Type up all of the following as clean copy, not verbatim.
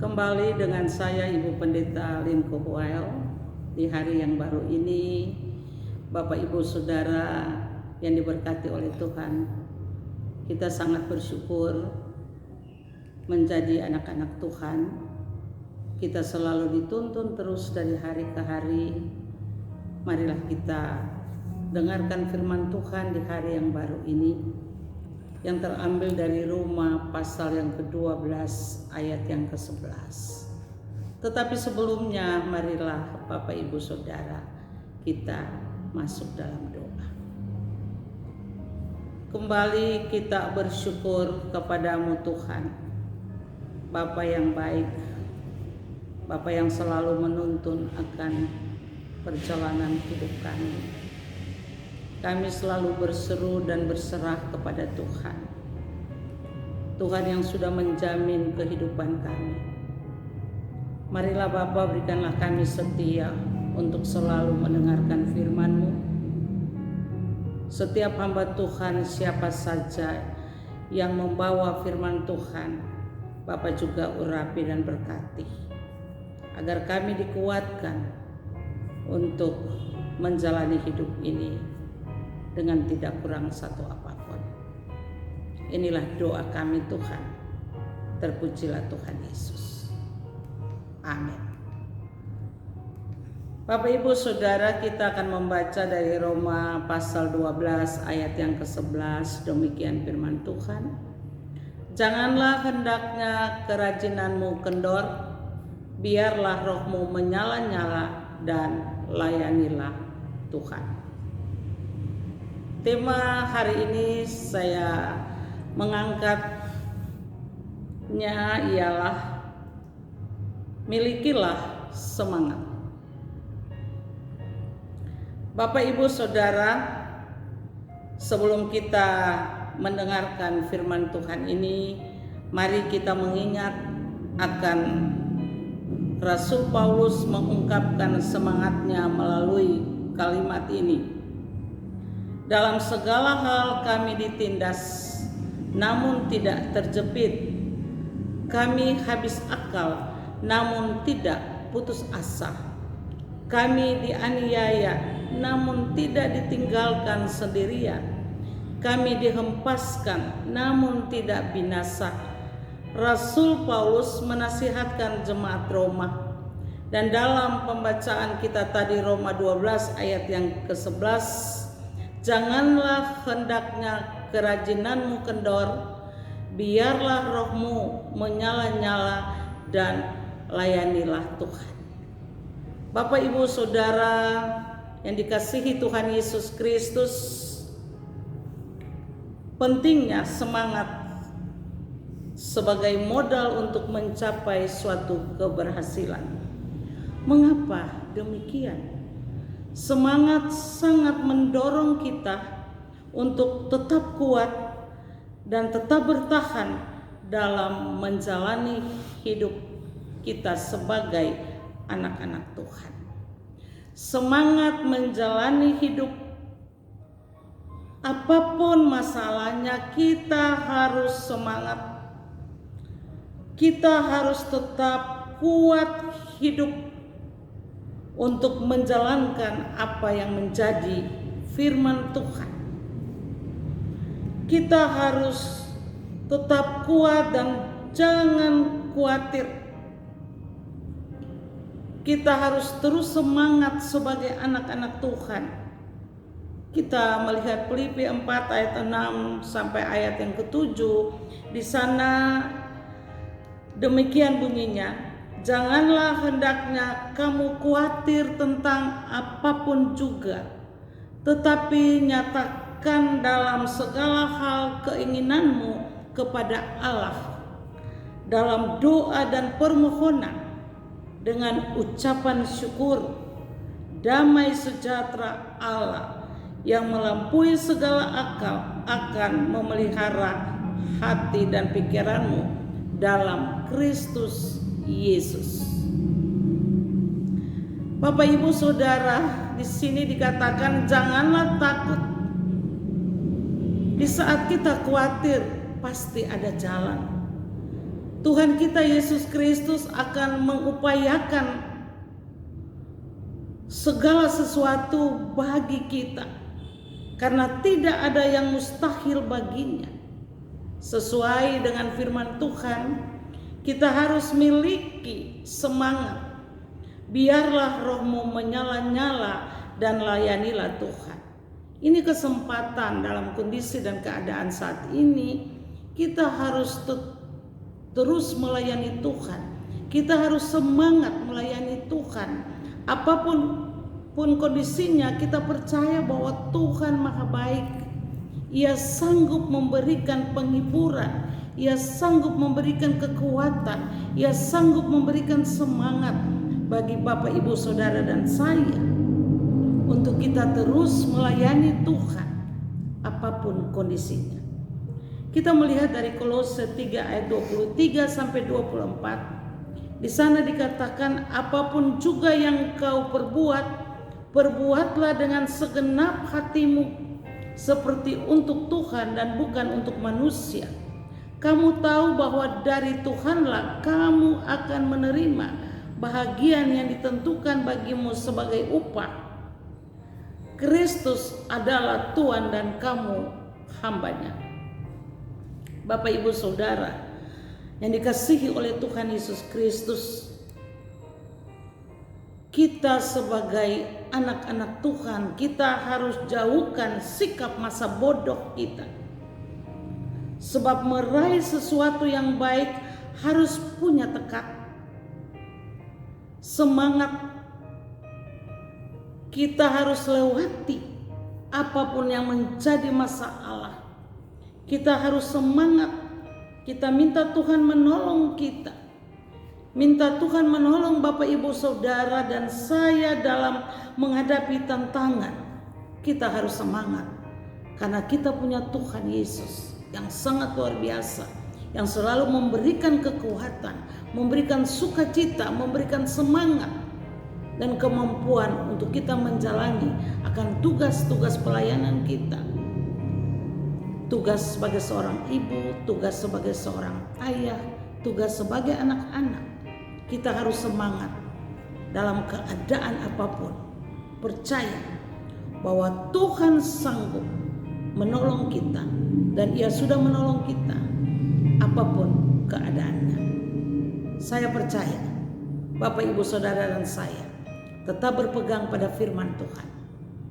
Kembali dengan saya Ibu Pendeta Linko Boel di hari yang baru ini. Bapak Ibu Saudara yang diberkati oleh Tuhan, kita sangat bersyukur menjadi anak-anak Tuhan. Kita selalu dituntun terus dari hari ke hari. Marilah kita dengarkan firman Tuhan di hari yang baru ini, yang terambil dari Roma pasal yang ke-12 ayat yang ke-11. Tetapi sebelumnya marilah Bapak Ibu Saudara kita masuk dalam doa. Kembali kita bersyukur kepadamu Tuhan, Bapa yang baik, Bapa yang selalu menuntun akan perjalanan hidup kami. Kami selalu berseru dan berserah kepada Tuhan. Tuhan yang sudah menjamin kehidupan kami. Marilah Bapa, berikanlah kami setia untuk selalu mendengarkan firman-Mu. Setiap hamba Tuhan siapa saja yang membawa firman Tuhan, Bapa juga urapi dan berkati, agar kami dikuatkan untuk menjalani hidup ini dengan tidak kurang satu apapun. Inilah doa kami Tuhan. Terpujilah Tuhan Yesus. Amin. Bapak Ibu Saudara, kita akan membaca dari Roma pasal 12 ayat yang ke-11. Demikian firman Tuhan. Janganlah hendaknya kerajinanmu kendor, biarlah rohmu menyala-nyala dan layanilah Tuhan. Tema hari ini saya mengangkatnya ialah milikilah semangat. Bapak Ibu Saudara, sebelum kita mendengarkan firman Tuhan ini, mari kita mengingat akan Rasul Paulus mengungkapkan semangatnya melalui kalimat ini. Dalam segala hal kami ditindas, namun tidak terjepit. Kami habis akal, namun tidak putus asa. Kami dianiaya, namun tidak ditinggalkan sendirian. Kami dihempaskan, namun tidak binasa. Rasul Paulus menasihatkan jemaat Roma. Dan dalam pembacaan kita tadi Roma 12 ayat yang ke-11, janganlah hendaknya kerajinanmu kendor, biarlah rohmu menyala-nyala dan layanilah Tuhan. Bapak Ibu Saudara yang dikasihi Tuhan Yesus Kristus, pentingnya semangat sebagai modal untuk mencapai suatu keberhasilan. Mengapa demikian? Semangat sangat mendorong kita untuk tetap kuat dan tetap bertahan dalam menjalani hidup kita sebagai anak-anak Tuhan. Semangat menjalani hidup, apapun masalahnya, kita harus semangat. Kita harus tetap kuat hidup untuk menjalankan apa yang menjadi firman Tuhan. Kita harus tetap kuat dan jangan khawatir. Kita harus terus semangat sebagai anak-anak Tuhan. Kita melihat Filipi 4 ayat 6 sampai ayat yang ke-7. Di sana demikian bunyinya. Janganlah hendaknya kamu khawatir tentang apapun juga, tetapi nyatakan dalam segala hal keinginanmu kepada Allah dalam doa dan permohonan dengan ucapan syukur. Damai sejahtera Allah yang melampaui segala akal akan memelihara hati dan pikiranmu dalam Kristus Yesus. Bapak Ibu Saudara, di sini dikatakan janganlah takut. Di saat kita khawatir, pasti ada jalan. Tuhan kita Yesus Kristus akan mengupayakan segala sesuatu bagi kita, karena tidak ada yang mustahil baginya. Sesuai dengan firman Tuhan, kita harus miliki semangat. Biarlah rohmu menyala-nyala dan layanilah Tuhan. Ini kesempatan dalam kondisi dan keadaan saat ini. Kita harus terus melayani Tuhan. Kita harus semangat melayani Tuhan. Apapun kondisinya, kita percaya bahwa Tuhan Maha Baik. Ia sanggup memberikan penghiburan, Ia sanggup memberikan kekuatan, Ia sanggup memberikan semangat bagi Bapak, Ibu, Saudara dan saya untuk kita terus melayani Tuhan apapun kondisinya. Kita melihat dari Kolose 3 ayat 23 sampai 24. Di sana dikatakan, apapun juga yang kau perbuatlah dengan segenap hatimu, seperti untuk Tuhan dan bukan untuk manusia. Kamu tahu bahwa dari Tuhanlah kamu akan menerima bahagian yang ditentukan bagimu sebagai upah. Kristus adalah Tuhan dan kamu hambanya. Bapak, Ibu, Saudara yang dikasihi oleh Tuhan Yesus Kristus, kita sebagai anak-anak Tuhan, kita harus jauhkan sikap masa bodoh kita. Sebab meraih sesuatu yang baik harus punya tekad, semangat. Kita harus lewati apapun yang menjadi masalah. Kita harus semangat. Kita minta Tuhan menolong kita. Minta Tuhan menolong Bapak, Ibu, Saudara dan saya dalam menghadapi tantangan. Kita harus semangat. Karena kita punya Tuhan Yesus yang sangat luar biasa. Yang selalu memberikan kekuatan, memberikan sukacita, memberikan semangat dan kemampuan untuk kita menjalani akan tugas-tugas pelayanan kita. Tugas sebagai seorang ibu, tugas sebagai seorang ayah, tugas sebagai anak-anak. Kita harus semangat dalam keadaan apapun. Percaya bahwa Tuhan sanggup menolong kita dan Ia sudah menolong kita apapun keadaannya. Saya percaya Bapak, Ibu, Saudara dan saya tetap berpegang pada firman Tuhan.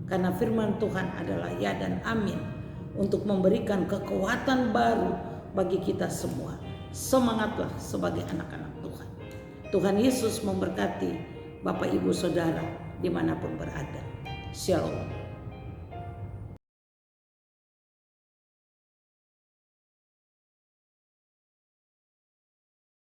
Karena firman Tuhan adalah ya dan amin untuk memberikan kekuatan baru bagi kita semua. Semangatlah sebagai anak-anak Tuhan. Tuhan Yesus memberkati Bapak, Ibu, Saudara dimanapun berada. Shalom.